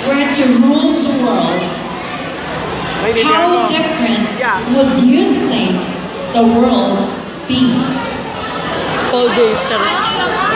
were to rule the world, how different would you think the world be? All days, charot.